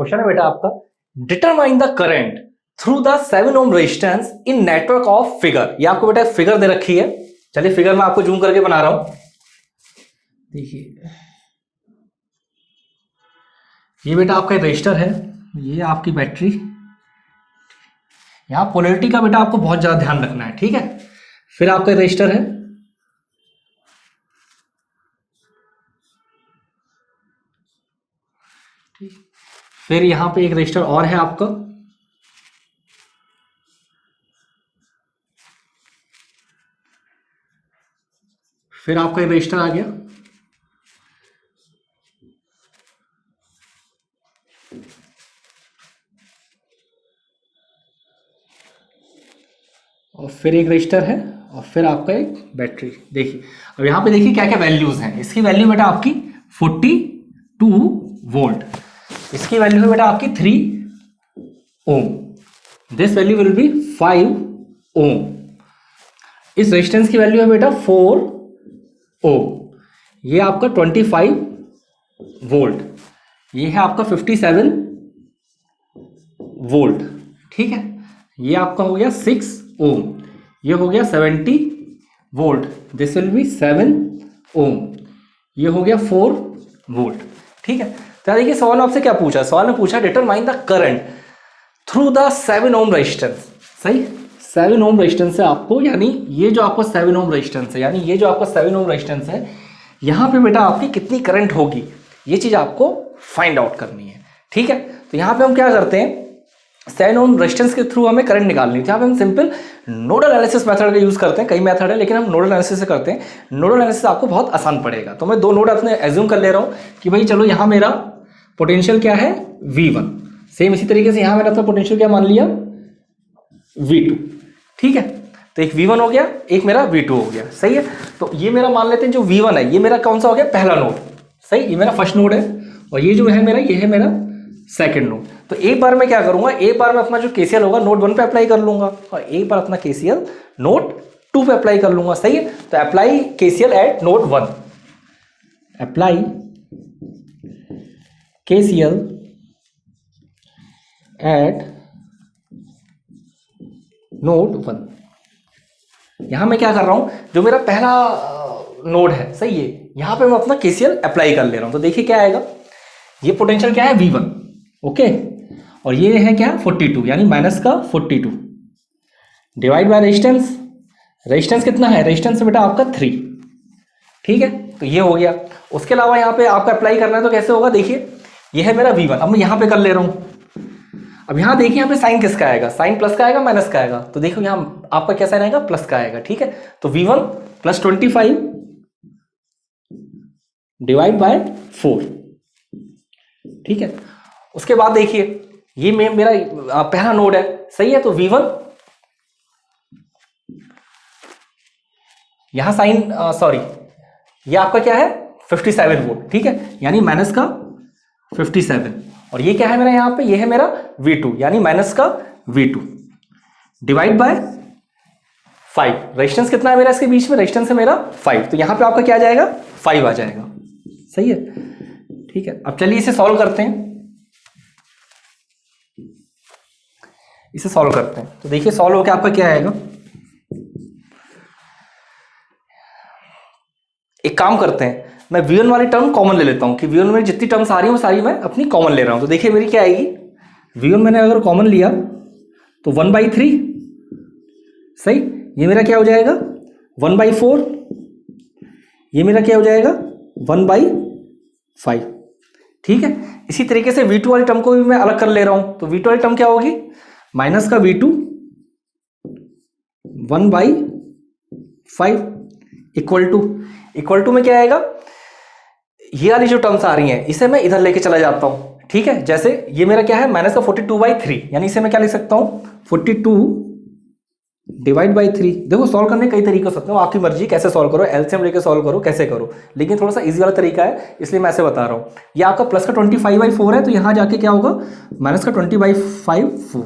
Question है बेटा आपका, determine the current through the 7 ohm resistance in network of figure. ये आपको बेटा फिगर दे रखी है। चलिए फिगर में आपको जूम करके बना रहा हूं। देखिए ये बेटा आपका रजिस्टर है, ये आपकी बैटरी। यहां पोलैरिटी का बेटा आपको बहुत ज्यादा ध्यान रखना है, ठीक है। फिर आपका रजिस्टर है, ठीक। फिर यहां पे एक रजिस्टर और है आपका, फिर आपका रजिस्टर आ गया, और फिर एक रजिस्टर है, और फिर आपका एक बैटरी। देखिए अब यहाँ पे देखिए क्या क्या वैल्यूज हैं। इसकी वैल्यू बेटा आपकी 42 वोल्ट, इसकी वैल्यू है बेटा आपकी 3 ओम, दिस वैल्यू विल बी 5 ओम। इस रेजिस्टेंस की वैल्यू है बेटा 4 ओम। ये आपका 25 वोल्ट, ये है आपका 57 वोल्ट, ठीक है। ये आपका हो गया 6 ओम, ये हो गया 70 वोल्ट, दिस विल बी 7 ओम। ये हो गया 4 वोल्ट, ठीक है। तो देखिए सवाल आपसे क्या पूछा, सवाल ने पूछा determine the current through the 7 ohm resistance. सही, 7 ओम रेजिस्टेंस है आपको, यानी ये जो आपको 7 ओम रेजिस्टेंस है, यानी ये जो आपका 7 ओम रेजिस्टेंस है, यहां पे बेटा आपकी कितनी करंट होगी, ये चीज आपको फाइंड आउट करनी है, ठीक है। तो यहां पे हम क्या करते हैं, 7 ओम रेजिस्टेंस के थ्रू हमें करंट निकालनी है। यहाँ पे हम सिंपल नोडल एनालिसिस मेथड का यूज करते हैं, कई मेथड है लेकिन हम नोडल एनालिसिस से करते हैं। नोडल एनालिसिस आपको बहुत आसान पड़ेगा। तो मैं दो नोड अपने एज्यूम कर ले रहा हूँ कि भाई चलो यहाँ मेरा पोटेंशियल क्या है V1, सेम इसी तरीके से यहाँ मैंने अपना पोटेंशियल क्या मान लिया V2, ठीक है। तो एक V1 हो गया, एक मेरा V2 हो गया, सही है। तो ये मेरा मान लेते हैं जो V1 है, ये मेरा कौन सा हो गया, पहला नोड, सही, ये मेरा फर्स्ट नोड है, और ये जो है मेरा, ये है मेरा सेकंड नोड। तो एक बार मैं क्या करूंगा, एक बार मैं अपना जो केसीएल होगा नोड 1 पे अप्लाई कर लूंगा, और एक बार अपना केसीएल नोड 2 पे अप्लाई कर लूंगा, सही है। तो apply KCL eight node 1, apply KCL eight node 1। यहां मैं क्या कर रहा हूं, जो मेरा पहला नोड है, सही है, यहां पे मैं अपना केसीएल अप्लाई कर ले रहा हूं। तो देखिए क्या आएगा, ये पोटेंशियल क्या है V1, ओके, और ये है क्या 42, यानी माइनस का 42 डिवाइड बाय रेजिस्टेंस। रेजिस्टेंस कितना है, रेजिस्टेंस बेटा आपका 3, ठीक है। तो ये हो गया। उसके अलावा यहाँ पे आपका अप्लाई करना है तो कैसे होगा, देखिए ये है मेरा V1, अब मैं यहाँ पे कर ले रहा हूँ। अब यहाँ देखिए यहाँ पे साइन किसका आएगा, साइन प्लस का आएगा माइनस का आएगा, तो देखो यहाँ आपका क्या साइन आएगा, प्लस का आएगा, ठीक है। तो V1 प्लस 25 डिवाइड बाय 4, ठीक है। उसके बाद देखिए ये मेरा पहला नोड है, सही है। तो V1 यहां साइन सॉरी, ये आपका क्या है 57 वोल्ट, ठीक है, यानी माइनस का 57, और ये क्या है मेरा यहां पे, ये है मेरा V2, यानी माइनस का V2 डिवाइड बाय 5। रेजिस्टेंस कितना है मेरा इसके बीच में, रेजिस्टेंस है मेरा 5, तो यहां पे आपका क्या आ जाएगा 5 आ जाएगा, सही है, ठीक है। अब चलिए इसे सॉल्व करते हैं, इसे सॉल्व करते हैं। तो देखिए सॉल्व होकर आपका क्या आएगा, एक काम करते हैं, मैं V1 वाली टर्म कॉमन ले लेता हूं कि V1 में जितनी टर्म्स आ रही हैं वो सारी मैं अपनी कॉमन ले रहा हूं। तो देखिए मेरी क्या आएगी, V1 मैंने अगर कॉमन लिया तो 1/3, सही, ये मेरा क्या हो जाएगा 1/4, ये मेरा क्या हो जाएगा 1/5, ठीक है। इसी तरीके से V2 वाली टर्म को भी मैं अलग कर ले रहा हूं। तो V2 वाली टर्म क्या होगी, माइनस का V2 1/5 इक्वल टू में क्या आएगा, ये वाली जो टर्म्स आ रही हैं इसे मैं इधर लेके चला जाता हूं, ठीक है। जैसे ये मेरा क्या है माइनस का 42/3, यानी इसे मैं क्या लिख सकता हूं 42 डिवाइड बाई 3। देखो सॉल्व करने कई तरीके हो सकते हो, आपकी मर्जी कैसे सॉल्व करो, एलसीएम लेके सॉल्व करो, कैसे करो, लेकिन थोड़ा सा इजी वाला तरीका है इसलिए मैं ऐसे बता रहा हूं। ये आपका प्लस का 25/4 है, तो यहां जाके क्या होगा माइनस का 20/4।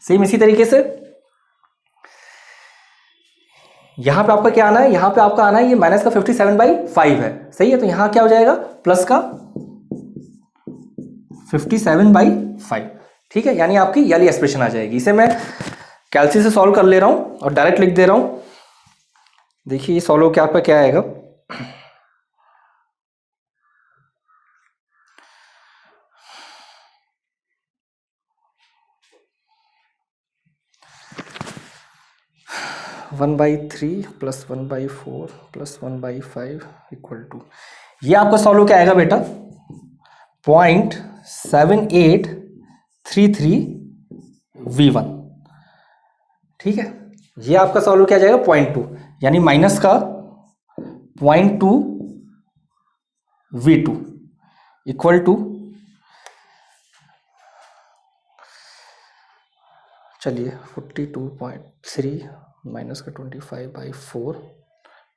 सेम इसी तरीके से यहां पे आपका क्या आना है, यहां पे आपका आना है ये माइनस का 57/5 है, सही है। तो यहां क्या हो जाएगा प्लस का 57/5। ठीक है, यानी आपकी ये वाली एक्सप्रेशन आ जाएगी। इसे मैं कैलसी से सॉल्व कर ले रहा हूं और डायरेक्ट लिख दे रहा हूं। देखिए ये सॉल्व होकर आपका क्या आएगा, one by three plus 1/4 plus 1/5 equal to, ये आपका सॉल्व क्या आएगा बेटा, 0.7833V1। ठीक है, ये आपका सॉल्व क्या जाएगा 0.2, यानी माइनस का 0.2V2 इक्वल टू, चलिए 42.3 माइनस का 25/4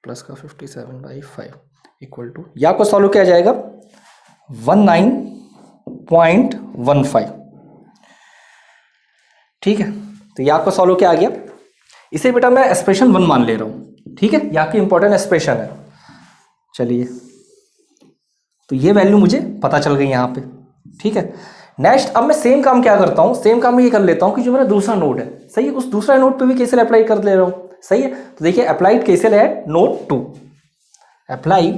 प्लस का 57/5 इक्वल टू, ये आपका सॉल्व क्या जाएगा 19.15। ठीक है, तो ये आपका सॉल्व क्या आ गया। इसे बेटा मैं एक्सप्रेशन 1 मान ले रहा हूं। ठीक है, ये आपकी इंपॉर्टेंट एक्सप्रेशन है। चलिए, तो ये वैल्यू मुझे पता चल गई यहां पे। ठीक है, नेक्स्ट अब मैं सेम काम क्या करता हूं, सेम काम ये कर लेता हूं कि जो मेरा दूसरा नोड है, सही है, उस दूसरा नोड पे भी केसीएल अप्लाई कर ले रहा हूं। सही है, तो देखिए applied KCL eight node 2, apply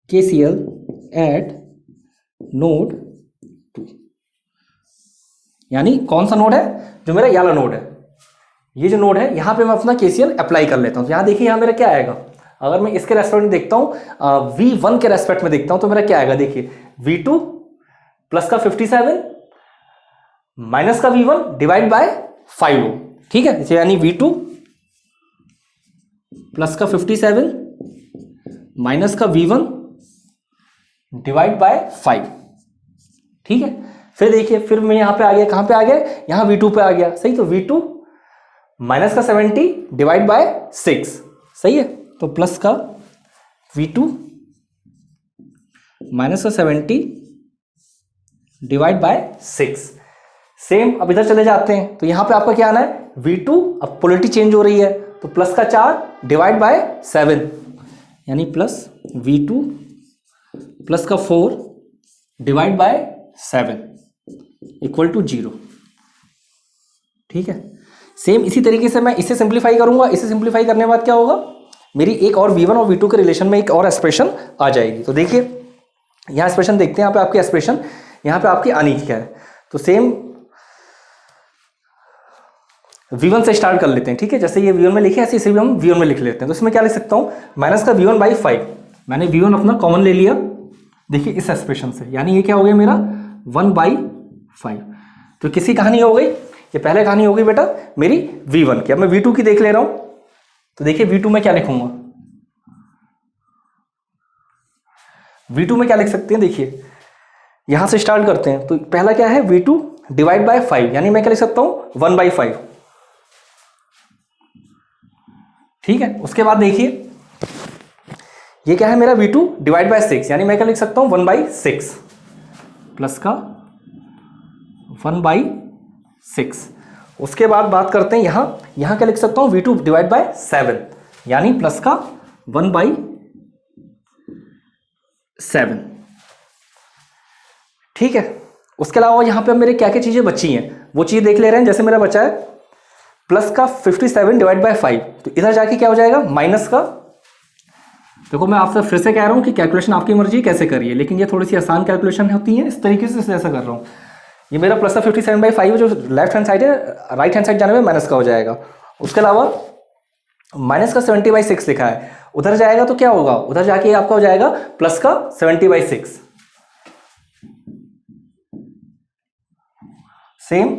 KCL eight node 2, यानी कौन सा नोड है, जो मेरा ये वाला नोड है, ये जो नोड है यहां पे मैं अपना केसीएल अप्लाई कर लेता हूं। तो यहां देखिए यहां मेरा क्या आएगा, अगर मैं इसके रेस्पेक्ट में देखता हूं, V1 के रेस्पेक्ट में देखता हूं, तो मेरा क्या आएगा, देखिए V2 प्लस का 57 माइनस का V1 डिवाइड बाय 5। ठीक है, यानी V2 प्लस का 57 माइनस का V1 डिवाइड बाय 5। ठीक है, फिर देखिए, फिर मैं यहां पे आ गया, कहां पे आ गया, यहां V2 पे आ गया। सही, तो V2 माइनस का 70 डिवाइड बाय 6। सही है, तो प्लस का V2 माइनस का 70 डिवाइड बाय 6। सेम अब इधर चले जाते हैं, तो यहां पे आपका क्या आना है, V2, अब पोलैरिटी चेंज हो रही है, तो प्लस का 4 डिवाइड बाय 7, यानी प्लस V2 प्लस का 4 डिवाइड बाय 7 इक्वल टू 0। ठीक है, सेम इसी तरीके से मैं इसे सिंप्लीफाई करूंगा। इसे सिंप्लीफाई करने के बाद क्या होगा, मेरी एक और V1 और V2 के रिलेशन में एक और एक्सप्रेशन आ जाएगी। तो देखिए यहां एक्सप्रेशन देखते हैं, यहां पे आपकी एक्सप्रेशन यहां पे आपकी आनी क्या है। तो सेम V1 से स्टार्ट कर लेते हैं। ठीक है, जैसे ये V1 में लिखे ऐसे इसे भी हम V1 में लिख लेते हैं। तो इसमें क्या लिख सकता हूं, माइनस का V1/5, मैंने V1 अपना कॉमन ले लिया, देखिए इस एक्सप्रेशन से, यानी ये क्या हो गया मेरा 1/5। तो किसी कहानी हो गई, ये पहले कहानी हो गई बेटा मेरी V1 की। अब मैं V2 की देख ले रहा हूं, तो देखिए V2 में क्या लिखूंगा, V2 में क्या लिख सकते हैं, देखिए यहां से स्टार्ट करते हैं। तो पहला क्या है, V2 डिवाइड बाय 5, यानी मैं क्या लिख सकता हूं 1/5। ठीक है, उसके बाद देखिए ये क्या है मेरा V2 डिवाइड बाय 6, यानी मैं क्या लिख सकता हूं 1/6 प्लस का 1/6। उसके बाद बात करते हैं यहां क्या लिख सकता हूं V2 डिवाइड बाय 7, यानी प्लस का 1/7। ठीक है, उसके अलावा यहां पे मेरे क्या क्या चीजें बची हैं वो चीज देख ले रहे हैं। जैसे मेरा बचा है प्लस का 57 डिवाइड बाय 5, तो इधर जाके क्या हो जाएगा माइनस का, देखो मैं आपसे फिर से कह रहा हूं कि कैलकुलेशन आपकी मर्जी कैसे करिए, लेकिन ये थोड़ी सी आसान कैलकुलेशन होती है, इस तरीके से ऐसा कर रहा हूं। ये मेरा प्लस का 57/5 जो लेफ्ट हैंड साइड है, राइट हैंड साइड जाने में माइनस का हो जाएगा। उसके अलावा माइनस का 70/6 लिखा है, उधर जाएगा तो क्या होगा, उधर जाके आपका हो जाएगा प्लस का 70/6। सेम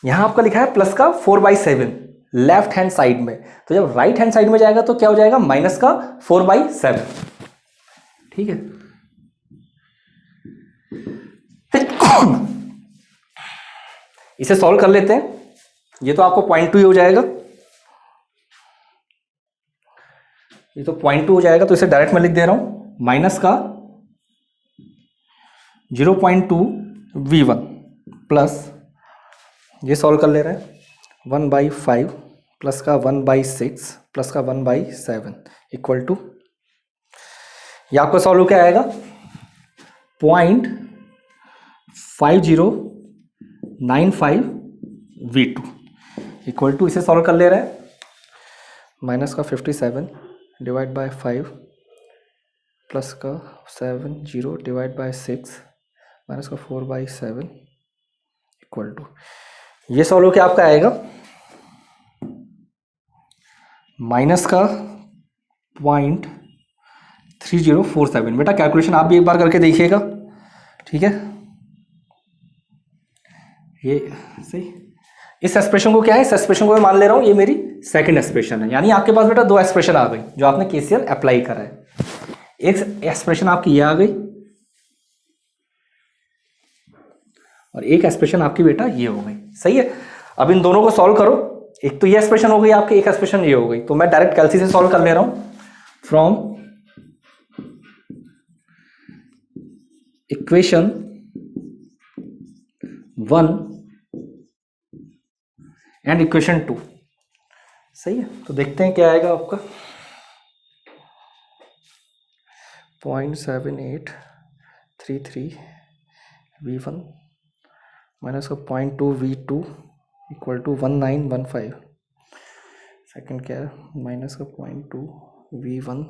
यहां आपका लिखा है प्लस का 4/7 लेफ्ट हैंड साइड में, तो जब राइट हैंड साइड में जाएगा तो क्या हो जाएगा माइनस का 4/7। ठीक है, इसे सॉल्व कर लेते हैं। ये तो आपको 0.2 ही हो जाएगा, ये तो 0.2 हो जाएगा, तो इसे डायरेक्ट मैं लिख दे रहा हूं माइनस का 0.2 V1 प्लस, ये सॉल्व कर ले रहे हैं 1/5 प्लस का 1/6 प्लस का 1/7 इक्वल टू, ये आपका सॉल्व क्या आएगा 0.5095 V2 इक्वल टू, इसे सॉल्व कर ले रहे हैं, माइनस का 57 डिवाइड बाय 5 प्लस का 70 डिवाइड बाय 6 माइनस का 4/7 इक्वल टू, ये सॉल्व क्या आपका आएगा माइनस का 0.3047। बेटा कैलकुलेशन आप भी एक बार करके देखिएगा, ठीक है। ये सही, इस एक्सप्रेशन को क्या है, इस एक्सप्रेशन को मैं मान ले रहा हूं ये मेरी सेकंड एक्सप्रेशन है, यानी आपके पास बेटा दो एक्सप्रेशन आ गई जो आपने केसीएल अप्लाई करा है। एक एक्सप्रेशन आपकी ये आ गई और एक एक्सप्रेशन आपकी बेटा ये हो गई, सही है। अब इन दोनों को सॉल्व करो, एक तो ये एक्सप्रेशन हो गई आपकी, एक एक्सप्रेशन ये हो गई, तो मैं डायरेक्ट कैलसी से सॉल्व कर ले रहा हूं फ्रॉम इक्वेशन 1 एंड इक्वेशन 2, सही है। तो देखते हैं क्या आएगा आपका 0.7833 V1 माइनस का 0.2 V2 इक्वल टू 1915। सेकंड क्या है, माइनस का 0.2 V1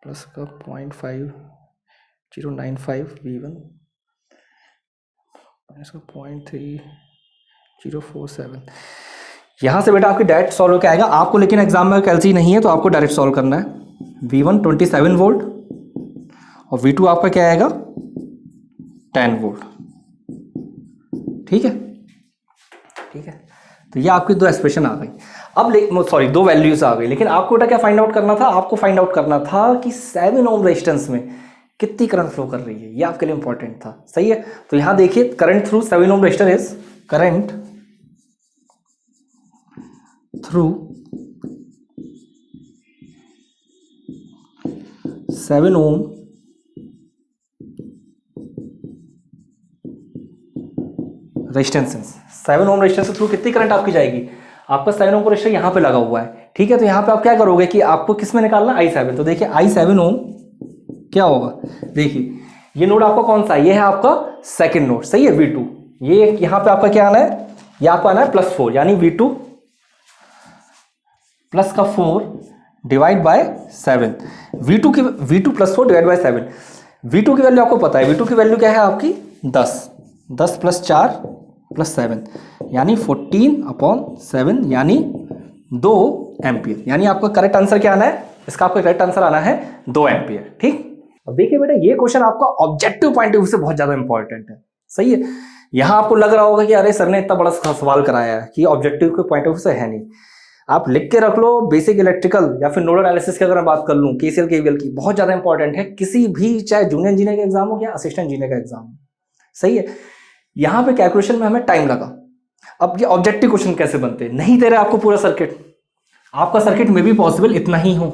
प्लस का 0.5095 V1 माइनस का 0.3047। यहाँ से बेटा आपकी डायरेक्ट सॉल्व क्या आएगा आपको, लेकिन एग्जाम में कैलसी नहीं है तो आपको डायरेक्ट सॉल्व करना है। V1 27 वोल्ट और V2 आपका क्या आएगा 10 वोल्ट, ठीक है, ठीक है। तो ये आपकी दो एक्सप्रेशन आ गई। अब सॉरी दो वैल्यूज आ गई, लेकिन आपको बेटा क्या फाइंड आउट करना था, आपको फाइंड आउट करना था कि 7 ओम रेजिस्टेंस में कितनी करंट फ्लो कर रही है, ये आपके लिए इंपॉर्टेंट था, सही है। तो यहां देखिए current through 7 ohm resistor is current through 7 ohm resistance, 7 ohm resistance के थ्रू कितनी करंट आपकी जाएगी, आपका 7 ओम रेजिस्टर यहां पे लगा हुआ है, ठीक है। तो यहां पे आप क्या करोगे कि आपको किस में निकालना I7, तो देखिए I7 ओम क्या होगा, देखिए ये नोड आपका कौन सा है, ये है आपका सेकंड नोड, सही है V2। ये यहां पे आपका क्या आना है, ये आपका आना है +4, यानी V2 प्लस का 4 divide by 7, V2 +4 divide by 7। V2 की वैल्यू आपको पता है, V2 की वैल्यू क्या है आपकी 10 प्लस 4 प्लस 7 यानी 14/7 यानी 2 एम्पियर, यानी आपका करेक्ट आंसर क्या आना है, इसका आपका करेक्ट आंसर आना है 2 एम्पियर, ठीक। अब देखिए बेटा ये क्वेश्चन आपका ऑब्जेक्टिव पॉइंट ऑफ व्यू से बहुत ज्यादा इंपॉर्टेंट है, सही है। यहां आपको लग रहा होगा कि अरे सर ने इतना बड़ा सवाल कराया है कि ऑब्जेक्टिव के पॉइंट ऑफ व्यू से है नहीं, आप लिख के रख लो। बेसिक इलेक्ट्रिकल या फिर नोडल एनालिसिस की अगर मैं बात कर लूं, केसीएल केवीएल की, बहुत ज्यादा इंपॉर्टेंट है, किसी भी चाहे जूनियर इंजीनियर का एग्जाम हो या असिस्टेंट इंजीनियर का एग्जाम हो, सही है। यहां पे कैलकुलेशन में हमें टाइम लगा। अब ये ऑब्जेक्टिव क्वेश्चन कैसे बनते हैं, नहीं दे रहे आपको पूरा सर्किट, आपका सर्किट में भी पॉसिबल इतना ही हो,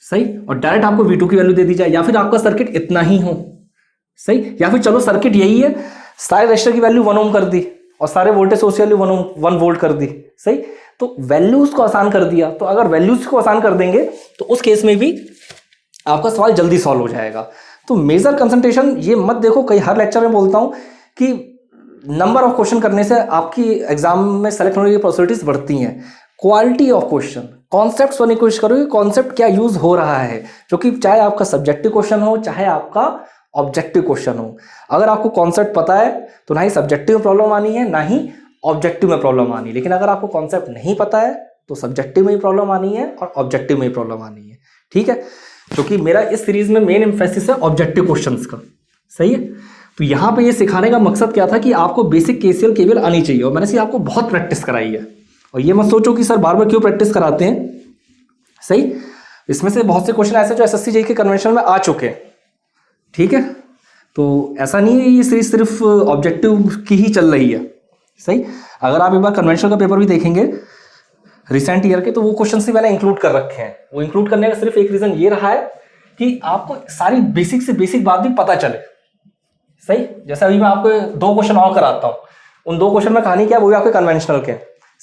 सही, और डायरेक्ट आपको V2 की वैल्यू दे दी जाए, या फिर आपका सर्किट इतना ही हो, सही, या फिर चलो सर्किट यही है, सारे रजिस्टर की वैल्यू 1 ओम कर दी और सारे वोल्टेज सोर्स की वैल्यू 1 वोल्ट कर दी, सही। तो वैल्यूज को आसान कर दिया, तो अगर वैल्यूज को आसान कर देंगे तो उस केस में भी आपका सवाल जल्दी सॉल्व हो जाएगा। तो मेजर कंसंट्रेशन ये मत देखो, कई हर लेक्चर में बोलता हूं कि नंबर ऑफ क्वेश्चन करने से आपकी एग्जाम में सेलेक्ट होने की पॉसिबिलिटीज बढ़ती हैं। क्वालिटी ऑफ क्वेश्चन, कॉन्सेप्ट बनने की कोशिश करो, कॉन्सेप्ट क्या यूज हो रहा है, जो कि चाहे आपका सब्जेक्टिव क्वेश्चन हो चाहे आपका ऑब्जेक्टिव क्वेश्चन हो। अगर आपको कॉन्सेप्ट पता है तो ना ही सब्जेक्टिव में प्रॉब्लम आनी है ना ही ऑब्जेक्टिव में प्रॉब्लम आनी है, लेकिन अगर आपको कॉन्सेप्ट नहीं पता है तो सब्जेक्टिव में ही प्रॉब्लम आनी है और ऑब्जेक्टिव में ही प्रॉब्लम आनी है, ठीक है। क्योंकि मेरा इस सीरीज में मेन एम्फेसिस है ऑब्जेक्टिव क्वेश्चंस का, सही है। तो यहां पे ये सिखाने का मकसद क्या था कि आपको बेसिक केसीएल केवीएल आनी चाहिए, और मैंने आपको बहुत प्रैक्टिस कराई है। और ये मत सोचो कि सर बार बार क्यों प्रैक्टिस कराते हैं, सही। इसमें से बहुत से क्वेश्चन ऐसे जो एसएससी जेईई के कन्वेंशन में आ चुके हैं, ठीक है। तो ऐसा नहीं है ये सीरीज सिर्फ ऑब्जेक्टिव की ही चल रही है, सही। अगर आप एक बार कन्वेंशनल का पेपर भी देखेंगे रिसेंट ईयर के, तो वो क्वेश्चन भी मैंने इंक्लूड कर रखे हैं। वो इंक्लूड करने का सिर्फ एक रीजन ये रहा है कि आपको सारी बेसिक से बेसिक बात भी पता चले, सही। जैसे अभी मैं आपको 2 क्वेश्चन और कराता हूं, उन 2 क्वेश्चन में कहानी क्या है, वो भी आपके कन्वेंशनल के,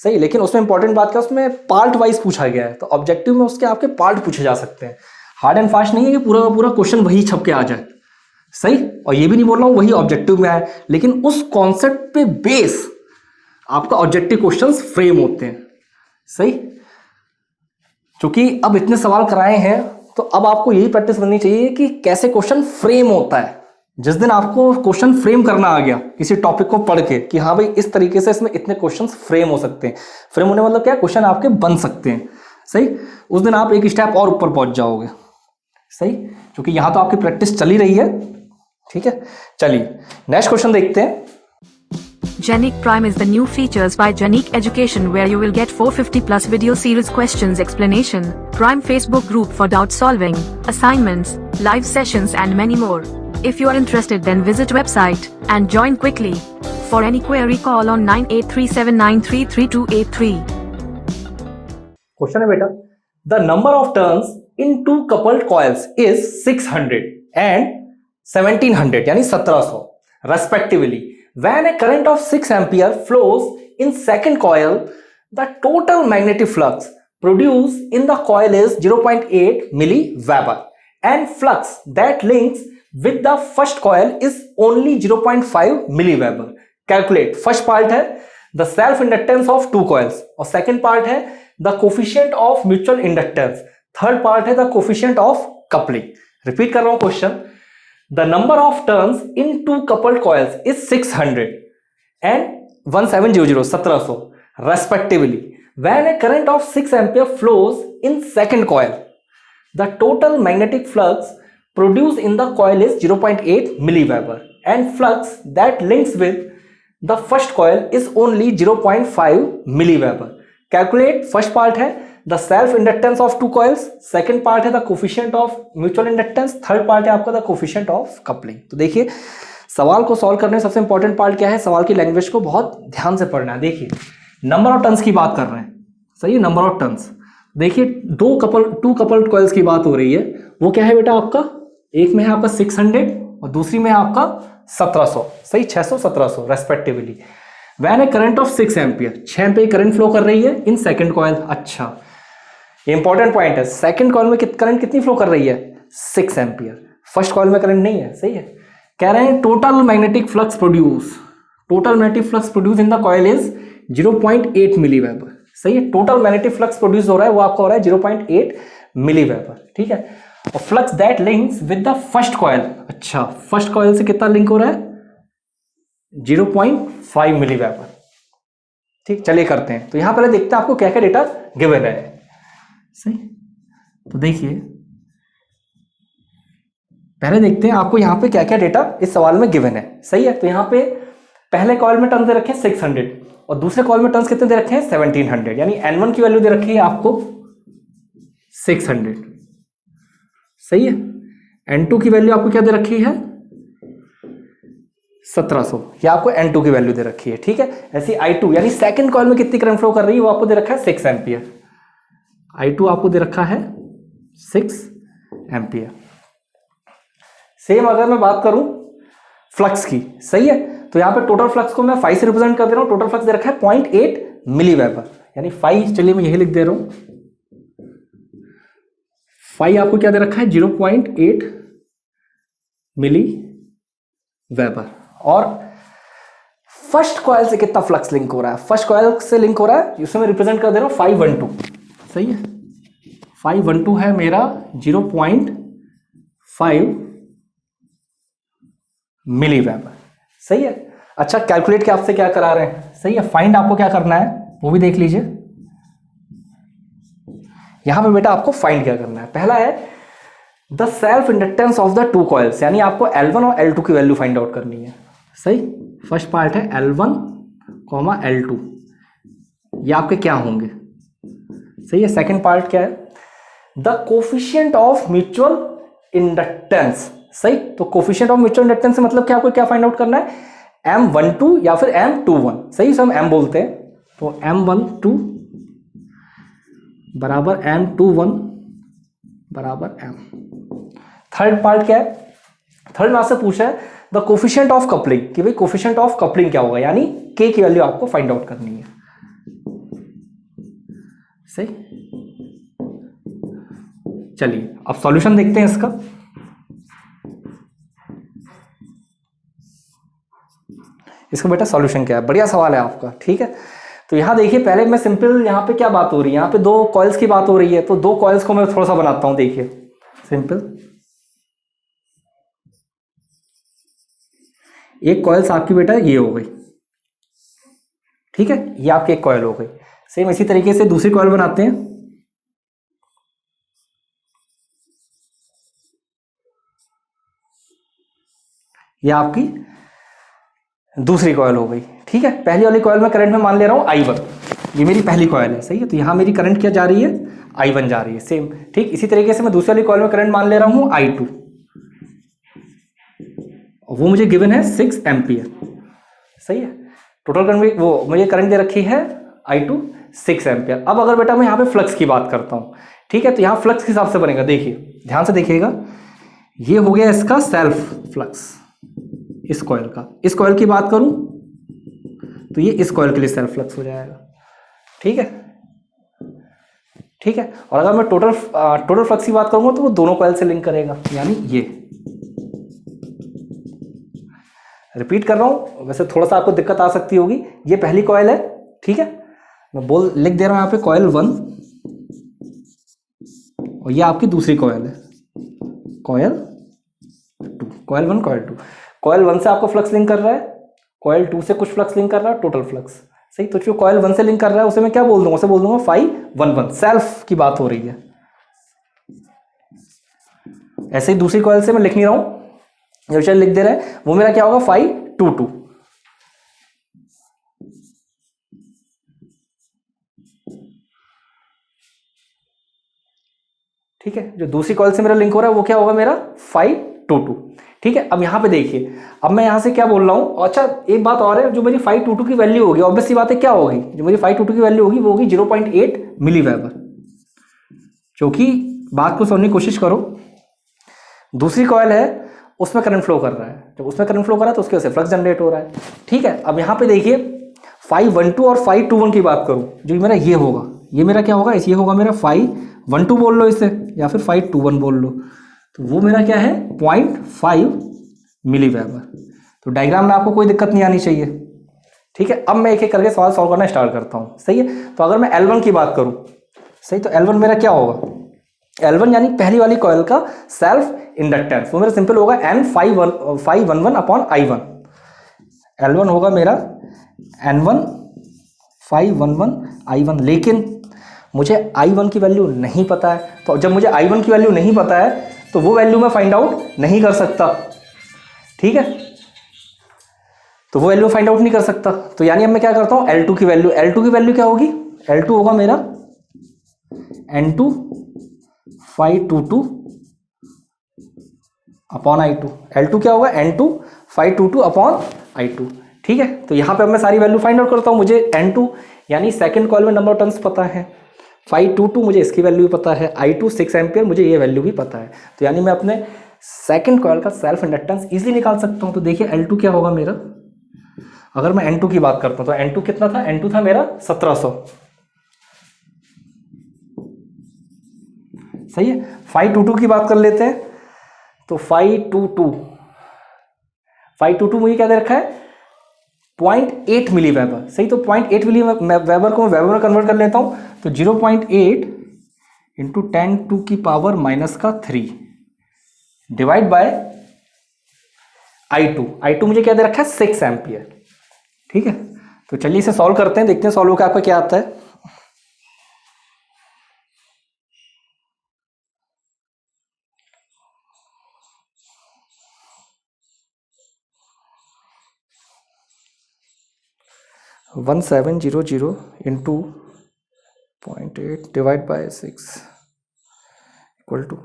सही। लेकिन उसमें इंपॉर्टेंट बात क्या, उसमें पार्ट वाइज पूछा गया है, तो ऑब्जेक्टिव में उसके आपके पार्ट पूछे जा सकते हैं। हार्ड एंड फास्ट नहीं है कि पूरा का पूरा क्वेश्चन वही छप के आ जाए, सही। और ये भी नहीं बोल रहा हूँ वही ऑब्जेक्टिव में आए, लेकिन उस कॉन्सेप्ट पे बेस आपका ऑब्जेक्टिव क्वेश्चंस फ्रेम होते हैं, सही। क्योंकि अब इतने सवाल कराए हैं तो अब आपको यही प्रैक्टिस करनी चाहिए कि कैसे क्वेश्चन फ्रेम होता है। जिस दिन आपको क्वेश्चन फ्रेम करना आ गया किसी टॉपिक को पढ़ के कि हाँ भाई इस तरीके से इसमें इतने क्वेश्चंस फ्रेम हो सकते हैं, फ्रेम होने मतलब क्या, क्वेश्चन आपके बन सकते हैं, सही। उस दिन आप एक स्टेप और ऊपर पहुंच जाओगे, सही। क्योंकि यहां तो आपकी प्रैक्टिस चली रही है, ठीक है। चलिए नेक्स्ट क्वेश्चन देखते हैं। Genic Prime is the new features by Genic Education where you will get 450 plus video series questions explanation, Prime Facebook group for doubt solving, assignments, live sessions and many more. If you are interested then visit website and join quickly. For any query call on 9837933283. Question है बेटा, the number of turns in two coupled coils is 600 and 1700 यानी 1700 respectively. When a current of 6 ampere flows in second coil, the total magnetic flux produced in the coil is 0.8 milliweber and flux that links with the first coil is only 0.5 milliweber. Calculate. First part है the self inductance of two coils और second part है the coefficient of mutual inductance. Third part है the coefficient of coupling. Repeat कर रहा हूं question. The number of turns in two coupled coils is 600 and 1700 1700 respectively. When a current of 6 ampere flows in second coil, the total magnetic flux produced in the coil is 0.8 milliweber and flux that links with the first coil is only 0.5 milliweber. Calculate. First part है the self inductance of two coils, second part है the coefficient of mutual inductance, third part है आपका the coefficient of coupling. तो देखिए सवाल को solve करने में सबसे इंपॉर्टेंट पार्ट क्या है, सवाल की लैंग्वेज को बहुत ध्यान से पढ़ना है. देखिए नंबर ऑफ टर्न्स की बात कर रहे हैं, सही है. नंबर ऑफ टर्न्स देखिए टू कपल्ड कॉइल्स की बात हो रही है. वो क्या है बेटा आपका, एक में है आपका 600 और दूसरी में है आपका 1700, सही. 600 1700 respectively. When a current of 6 ampere, 6 ampere current flow कर रही है इन सेकंड कॉइल. अच्छा ये इंपॉर्टेंट पॉइंट है. सेकंड कॉइल में करंट कितनी फ्लो कर रही है, 6 एम्पियर. फर्स्ट कॉइल में करंट नहीं है, सही है. कह रहे हैं total magnetic flux produce, total magnetic flux produce in the coil is 0.8 milliweber, सही है. टोटल मैग्नेटिक फ्लक्स प्रोड्यूस हो रहा है वो आपका हो रहा है 0.8 मिलीवेबर, ठीक है. और flux that links with the first coil, अच्छा फर्स्ट कॉइल से कितना लिंक हो रहा है, 0.5 मिलीवेबर, ठीक. चलिए करते हैं. तो यहां पहले देखते हैं आपको क्या क्या डेटा गिवन है, सही. तो देखिए पहले देखते हैं आपको यहां पे क्या क्या डेटा इस सवाल में गिवन है, सही है. तो यहां पे पहले कॉइल में टर्न्स दे रखे हैं 600 और दूसरे कॉइल में टर्न्स कितने दे रखे हैं 1700, यानी N1 की वैल्यू दे रखी है आपको 600, सही है. N2 की वैल्यू आपको क्या दे रखी है 1700, ये आपको N2 की वैल्यू दे रखी है, ठीक है. ऐसी I2 यानी सेकंड कॉइल में कितनी करंट फ्लो कर रही है वो आपको दे रखा है 6 एम्पियर. I2 आपको दे रखा है 6 एम्पियर. सेम अगर मैं बात करूं फ्लक्स की, सही है. तो यहां पे टोटल फ्लक्स को मैं 5 से रिप्रेजेंट कर दे रहा हूं. टोटल फ्लक्स दे रखा है 0.8 मिलीवेबर, यानी 5, चलिए मैं यही लिख दे रहा हूं. 5 आपको क्या दे रखा है 0.8 मिलीवेबर. और फर्स्ट कॉइल से कितना फ्लक्स लिंक हो रहा है, फर्स्ट कॉइल से लिंक हो रहा है, इसमें मैं रिप्रेजेंट कर दे रहा हूं 512, सही है. 512 है मेरा 0.5 मिलीवेबर, सही है. अच्छा कैलकुलेट के आपसे क्या करा रहे हैं, सही है. फाइंड आपको क्या करना है वो भी देख लीजिए. यहां पे बेटा आपको फाइंड क्या करना है. पहला है the self inductance of the two coils, यानी आपको L1 और L2 की वैल्यू फाइंड आउट करनी है, सही. फर्स्ट पार्ट है L1, L2, ये आपके क्या होंगे, सही है. सेकेंड पार्ट क्या है the coefficient of mutual inductance, सही. तो कोफिशिएंट ऑफ म्यूचुअल इंडक्टेंस से मतलब क्या, आपको क्या फाइंड आउट करना है M12 या फिर M21, सही. इसे हम M बोलते हैं. तो M12 बराबर M21 बराबर M. थर्ड पार्ट क्या है, थर्ड में आपसे पूछा है द कोफिशिएंट ऑफ कपलिंग, कि भाई कोफिशिएंट ऑफ कपलिंग क्या होगा, यानी K की वैल्यू आपको फाइंड आउट करनी है, सही. चलिए अब सॉल्यूशन देखते हैं इसका। इसका बेटा सॉल्यूशन क्या है, बढ़िया सवाल है आपका, ठीक है। तो यहाँ देखिए पहले मैं सिंपल, यहाँ पे क्या बात हो रही है, यहाँ पे दो कॉइल्स की बात हो रही है, तो दो कॉइल्स को मैं थोड़ा सा बनाता हूँ। देखिए सिंपल, एक कॉइल्स आपकी बेटा ये हो गई, ठीक है, ये आपकी एक कॉइल हो गई। सेम इसी तरीके से दूसरी कॉइल बनाते हैं। ये आपकी दूसरी कॉइल हो गई, ठीक है। पहली वाली कॉइल में करंट में मान ले रहा हूं I1, ये मेरी पहली कॉइल है, सही है। तो यहां मेरी करंट क्या जा रही है, I1 जा रही है, सेम ठीक। इसी तरीके से मैं दूसरी वाली कॉइल में करंट मान ले रहा हूं I2, वो मुझे गिवन है 6 एम्पियर, सही है। टोटल करंट वो मुझे करंट दे रखी है I2 6 एम्पियर। अब अगर बेटा मैं यहाँ पे फ्लक्स की बात करता हूँ, ठीक है, तो यहाँ फ्लक्स के हिसाब से बनेगा। देखिए ध्यान से देखिएगा, ये हो गया इसका सेल्फ फ्लक्स इस कॉइल का। इस कॉइल की बात करूं तो ये इस कॉइल के लिए सेल्फ फ्लक्स हो जाएगा, ठीक है, ठीक है। और अगर मैं टोटल फ्लक्स की बात करूंगा तो वो दोनों कॉइल से लिंक करेगा, यानी ये। रिपीट कर रहा हूं, वैसे थोड़ा सा आपको दिक्कत आ सकती होगी। ये पहली कॉइल है, ठीक है, मैं लिख दे रहा हूं यहाँ पे कॉइल 1, और ये आपकी दूसरी कॉइल है कॉइल 2, कॉइल 1 कॉइल 2। कॉइल 1 से आपको फ्लक्स लिंक कर रहा है, कॉइल 2 से कुछ फ्लक्स लिंक कर रहा है, टोटल फ्लक्स, सही। तो जो कॉइल 1 से लिंक कर रहा है उसे मैं क्या बोल दूंगा, उसे बोल दूंगा φ11, सेल्फ की बात हो रही है। ऐसे ही दूसरी कॉइल से मैं लिख नहीं रहा हूं, जो विषय लिख दे रहा है वो मेरा क्या होगा φ22, ठीक है। जो दूसरी कॉइल से मेरा लिंक हो रहा है वो क्या होगा मेरा φ22, ठीक है। अब यहाँ पे देखिए, अब मैं यहाँ से क्या बोल रहा हूँ। अच्छा एक बात और है, जो मेरी φ22 की वैल्यू होगी, ऑब्वियस सी बात है क्या होगी, जो मेरी φ22 की वैल्यू होगी वो होगी 0.8 मिली वेबर। क्योंकि बात को समझने की कोशिश करो, दूसरी कॉइल है उसमें करंट फ्लो कर रहा है, जब उसमें करंट फ्लो कर रहा है तो उसके वजह से फ्लक्स जनरेट हो रहा है, ठीक है। अब यहाँ पे देखिए φ12 और φ21 की बात करूँ, जो मेरा ये होगा, ये मेरा क्या होगा, ये होगा मेरा φ12 बोल लो इसे, या फिर φ21 बोल लो, तो वो मेरा क्या है 0.5 मिली वेबर। तो डायग्राम में आपको कोई दिक्कत नहीं आनी चाहिए, ठीक है। अब मैं एक एक करके सवाल सॉल्व करना स्टार्ट करता हूँ, सही है। तो अगर मैं L1 की बात करूँ, सही, तो L1 मेरा क्या होगा, L1 यानी पहली वाली कॉइल का सेल्फ इंडक्टेंस, वो मेरा सिंपल होगा N φ11 अपॉन I1। L1 होगा मेरा N1 φ11 I1, लेकिन मुझे I1 की वैल्यू नहीं पता है। तो जब मुझे I1 की वैल्यू नहीं पता है तो वो वैल्यू मैं फाइंड आउट नहीं कर सकता, ठीक है। तो वो वैल्यू फाइंड आउट नहीं कर सकता, तो यानी अब मैं क्या करता हूं, L2 की वैल्यू क्या होगी, L2 होगा मेरा N2 φ22 अपॉन I2। L2 क्या होगा, N2 φ22 अपॉन I2, ठीक है। तो यहां पे अब मैं सारी वैल्यू फाइंड आउट करता हूं। मुझे N2 यानी सेकंड कॉइल में नंबर ऑफ टर्न्स पता है, φ22 मुझे इसकी वैल्यू भी पता है, I2 6 एम्पियर मुझे ये वैल्यू भी पता है। तो यानी मैं अपने सेकंड कॉइल का सेल्फ इंडक्टेंस इजीली निकाल सकता हूं। तो देखिए L2 क्या होगा मेरा, अगर मैं N2 की बात करता हूं तो N2 कितना था, N2 था मेरा 1700, सही है। φ22 की बात कर लेते हैं, तो φ22 मुझे क्या दे रखा है 0.8 मिली वेबर, सही। तो 0.8 मिली वेबर को मैं वेबर में कन्वर्ट कर लेता हूं, तो 0.8 इंटू 10⁻³ डिवाइड बाय I2 मुझे क्या दे रखा है 6 एम्पियर, ठीक है। तो चलिए इसे सॉल्व करते हैं, देखते हैं सॉल्व होकर आपको क्या आता है। One 1700 into 0.8 divide by 6 equal to,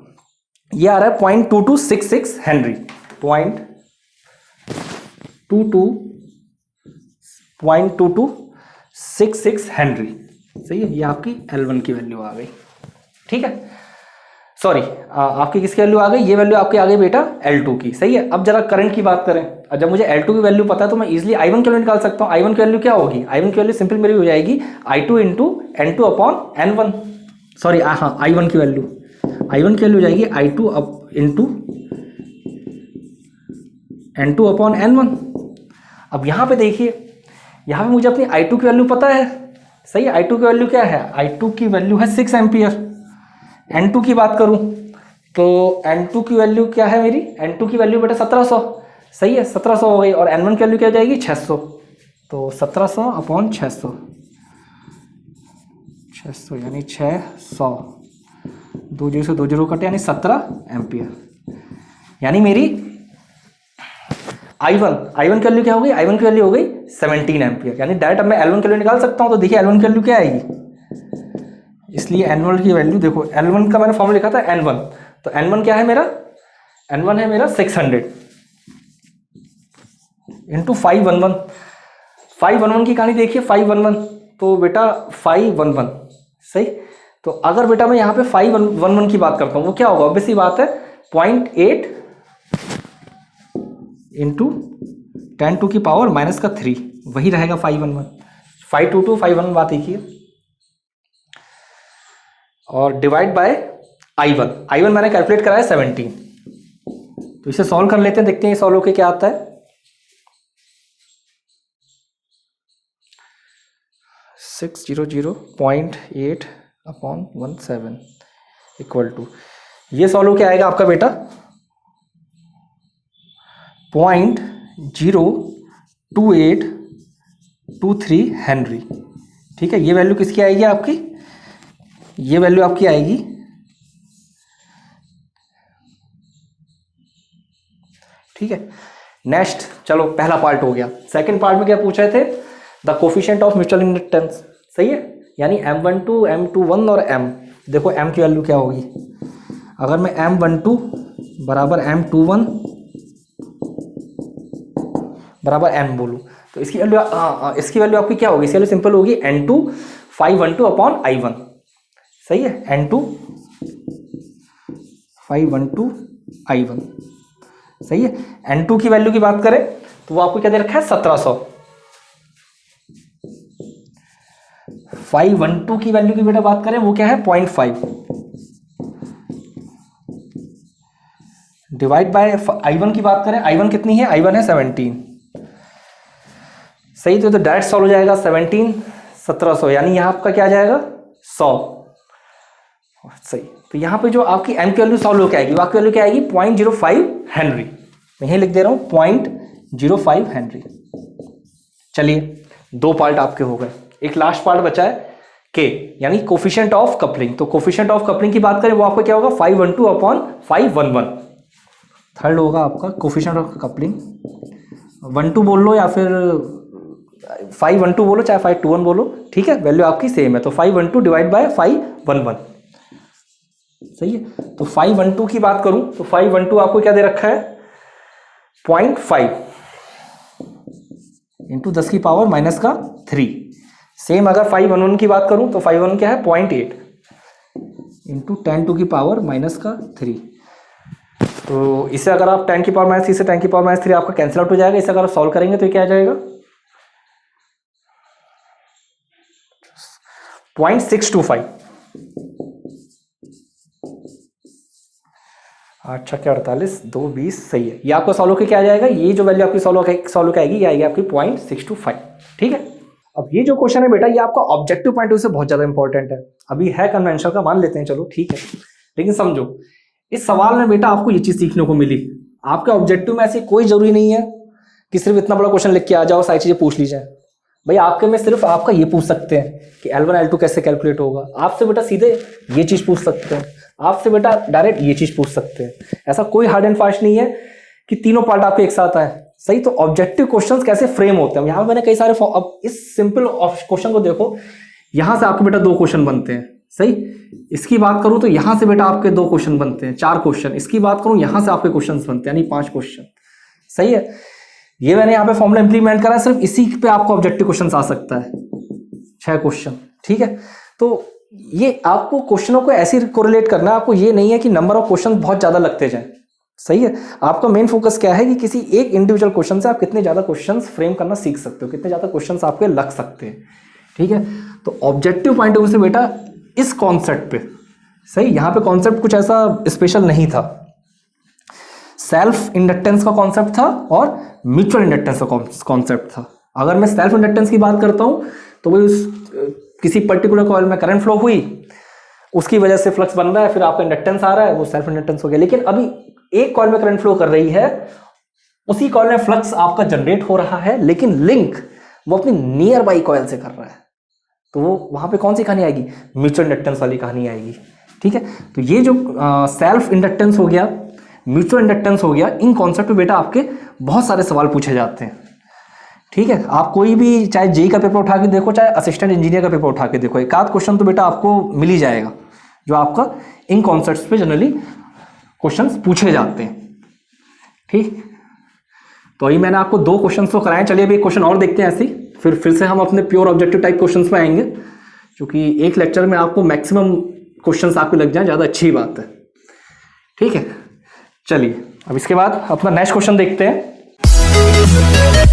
ये आ रहा है 0.2266 हेनरी, 0.2266 हेनरी, सही है। ये आपकी L1 की वैल्यू आ गई, ठीक है। सॉरी, आपकी किसकी वैल्यू आ गई, ये वैल्यू आपकी आ गई बेटा L2 की, सही है। अब जरा करंट की बात करें, जब मुझे L2 की वैल्यू पता है तो मैं इजीली I1 की वैल्यू निकाल सकता हूँ। I1 की वैल्यू क्या होगी, I1 की वैल्यू सिंपल मेरी हो जाएगी I2 into N2 upon N1, sorry हाँ I1 की वैल्यू I1 की वैल्यू हो जाएगी I2 up into N2 upon N1। अब यहाँ पे देखिए, यहाँ पे मुझे अपनी I2 की वैल्यू पता है, सही है। I2 की वैल्यू क्या है, I2 की वैल्यू है 6 एम्पियर। N2 की बात करूँ तो N2 की वैल्यू क्या है मेरी, N2 की वैल्यू बेटा 1700, सही है, 1700 हो गई। और N1 की वैल्यू क्या हो जाएगी 600, तो 1700 अपॉन 600, 600 यानी 600, 2 जीरो से 2 जीरो कटे यानी 17 एम्पियर। यानी मेरी I1 की वैल्यू क्या हो गई, I1 की वैल्यू हो गई 17 एम्पियर। यानी डायरेक्ट अब मैं L1 की वैल्यू निकाल सकता हूँ। तो देखिए L1 की वैल्यू क्या आएगी, इसलिए N1 की वैल्यू देखो, L1 का मैंने फॉर्मूला लिखा था N1, तो N1 क्या है मेरा, N1 है मेरा 600 इंटू 511। 511 की कहानी देखिए, 511 तो बेटा 511, सही। तो अगर बेटा मैं यहाँ पे 511 की बात करता हूँ, वो क्या होगा, ऑब्वियसली बात है 0.8 इंटू 10 की पावर माइनस का 3, वही रहेगा 511। 522 511 बात एक ही है। और डिवाइड बाय I1 मैंने कैलकुलेट कराया 17, तो इसे सॉल्व कर लेते हैं, देखते हैं सॉल्व होके क्या आता है। 600.8 अपॉन 17 इक्वल टू, ये सॉल्व होके आएगा आपका बेटा 0.02823 हेनरी। ठीक है, ये वैल्यू किसकी आएगी आपकी, ये वैल्यू आपकी आएगी ठीक है। नेक्स्ट चलो, पहला पार्ट हो गया। सेकंड पार्ट में क्या पूछ रहे थे, the coefficient of mutual inductance, सही है। यानी M12 M21 और M, देखो M की वैल्यू क्या होगी, अगर मैं M12 बराबर M21 बराबर M बोलूँ तो इसकी वैल्यू इसकी वैल्यू आपकी क्या होगी, इसकी वैल्यू सिंपल होगी N2 512 अपॉन I1, सही है। N2 512 I1, सही है। N2 की वैल्यू की बात करें तो वो आपको क्या दे रखा है 1700। 512 की वैल्यू की बेटा बात करें वो क्या है 0.5 डिवाइड बाय I1 की बात करें, I1 कितनी है, I1 है 17, सही। तो डायरेक्ट सॉल्व हो जाएगा 17 1700, यानी यहाँ आपका क्या आ जाएगा 100, सही। तो यहाँ पे जो आपकी M की वैल्यू सॉल्व होकर आएगी, वो आपकी वैल्यू क्या आएगी 0.05 हेनरी। मैं यही लिख दे रहा हूँ 0.05 हेनरी। चलिए, दो पार्ट आपके हो गए, एक लास्ट पार्ट बचा है के, यानी कोफिशिएंट ऑफ कपलिंग। तो कोफिशिएंट ऑफ कपलिंग की बात करें वो आपका क्या होगा 512 अपॉन 511। थर्ड होगा आपका कोफिशिएंट ऑफ कपलिंग, 12 बोल लो या फिर 512 बोलो, चाहे 521 बोलो, ठीक है, वैल्यू आपकी सेम है। तो 512 डिवाइड बाय 511, सही है। तो 512 की बात करूं तो 512 आपको क्या दे रखा है 0.5 इंटू 10 की पावर माइनस का 3। सेम अगर 511 की बात करूं तो 511 क्या है 0.8 इंटू 10 की पावर माइनस का 3। तो इसे अगर आप 10 की पावर माइनस 3 से 10 की पावर माइनस 3 आपका कैंसिल आउट हो जाएगा। इसे अगर आप सॉल्व करेंगे तो ये क्या आ जाएगा 0.625। अच्छा क्या 48 2 20, सही है। ये आपको सॉल्व होकर क्या आ जाएगा, ये जो वैल्यू आपकी सॉल्व होकर आएगी ये आएगी आपकी 0.625, ठीक है। अब ये जो क्वेश्चन है बेटा ये आपका ऑब्जेक्टिव पॉइंट ऑफ व्यू से बहुत ज्यादा इंपॉर्टेंट है। अभी है कन्वेंशन का, मान लेते हैं, चलो ठीक है, लेकिन समझो इस सवाल में बेटा आपको ये चीज सीखने को मिली। आपके ऑब्जेक्टिव में ऐसी कोई जरूरी नहीं है कि सिर्फ इतना बड़ा क्वेश्चन लिख के आ जाओ, सारी चीजें पूछ ली जाए। भाई आपके में सिर्फ आपका ये पूछ सकते हैं कि L1 L2 कैसे कैलकुलेट होगा, आपसे बेटा सीधे ये चीज पूछ सकते हैं, आपसे बेटा डायरेक्ट ये चीज पूछ सकते हैं। ऐसा कोई हार्ड एंड फास्ट नहीं है कि तीनों पार्ट आपके एक साथ आए, सही। तो ऑब्जेक्टिव क्वेश्चंस कैसे फ्रेम होते हैं, यहाँ मैंने कई सारे, अब इस सिंपल क्वेश्चन को देखो, यहां से आपके बेटा 2 क्वेश्चन बनते हैं, सही। इसकी बात करूं तो यहां से बेटा आपके 2 क्वेश्चन बनते हैं, 4 क्वेश्चन। इसकी बात करूं यहां से आपके क्वेश्चन बनते हैं, यानी 5 क्वेश्चन, सही है। ये मैंने यहाँ पे फॉर्मूला इंप्लीमेंट करा है, सिर्फ इसी पे आपको ऑब्जेक्टिव क्वेश्चन आ सकता है, 6 क्वेश्चन, ठीक है। तो ये आपको क्वेश्चनों को ऐसे कोरिलेट करना है, आपको ये नहीं है कि नंबर ऑफ क्वेश्चन बहुत ज्यादा लगते जाएं, सही है। आपका मेन फोकस क्या है कि किसी एक इंडिविजुअल क्वेश्चन से आप कितने ज्यादा क्वेश्चंस फ्रेम करना सीख सकते हो, कितने ज्यादा क्वेश्चंस आपके लग सकते हैं, ठीक है। तो ऑब्जेक्टिव पॉइंट ऑफ व्यू से बेटा इस कॉन्सेप्ट पे सही, यहाँ पे कॉन्सेप्ट कुछ ऐसा स्पेशल नहीं था। सेल्फ इंडक्टेंस का कॉन्सेप्ट था और म्यूचुअल इंडक्टेंस का कॉन्सेप्ट था। अगर मैं सेल्फ इंडक्टेंस की बात करता हूँ तो वो किसी पर्टिकुलर कॉइल में करंट फ्लो हुई, उसकी वजह से फ्लक्स बन रहा है, फिर आपका इंडक्टेंस आ रहा है, वो सेल्फ इंडक्टेंस हो गया। लेकिन अभी एक कॉइल में करंट फ्लो कर रही है, उसी कॉइल में फ्लक्स आपका जनरेट हो रहा है, लेकिन लिंक वो अपनी नियर बाई कॉइल से कर रहा है, तो वो वहां पे कौन सी कहानी आएगी? म्यूचुअल इंडक्टेंस वाली कहानी आएगी। ठीक है, तो ये जो सेल्फ इंडक्टेंस हो गया, म्यूचुअल इंडक्टेंस हो गया, इन कॉन्सेप्ट पे बेटा आपके बहुत सारे सवाल पूछे जाते हैं। ठीक है, आप कोई भी चाहे जेई का पेपर उठा के देखो, चाहे असिस्टेंट इंजीनियर का पेपर उठा के देखो, एक आध क्वेश्चन तो बेटा आपको मिल ही जाएगा जो आपका इन कॉन्सेप्ट्स पे जनरली क्वेश्चंस पूछे जाते हैं। ठीक, तो अभी मैंने आपको 2 क्वेश्चन तो कराए। चलिए अभी एक क्वेश्चन और देखते हैं ऐसे ही, फिर से हम अपने प्योर ऑब्जेक्टिव टाइप क्वेश्चंस पे आएंगे, क्योंकि एक लेक्चर में आपको मैक्सिमम क्वेश्चंस आपको लग जाए, ज़्यादा अच्छी बात है। ठीक है, चलिए अब इसके बाद अपना नेक्स्ट क्वेश्चन देखते हैं।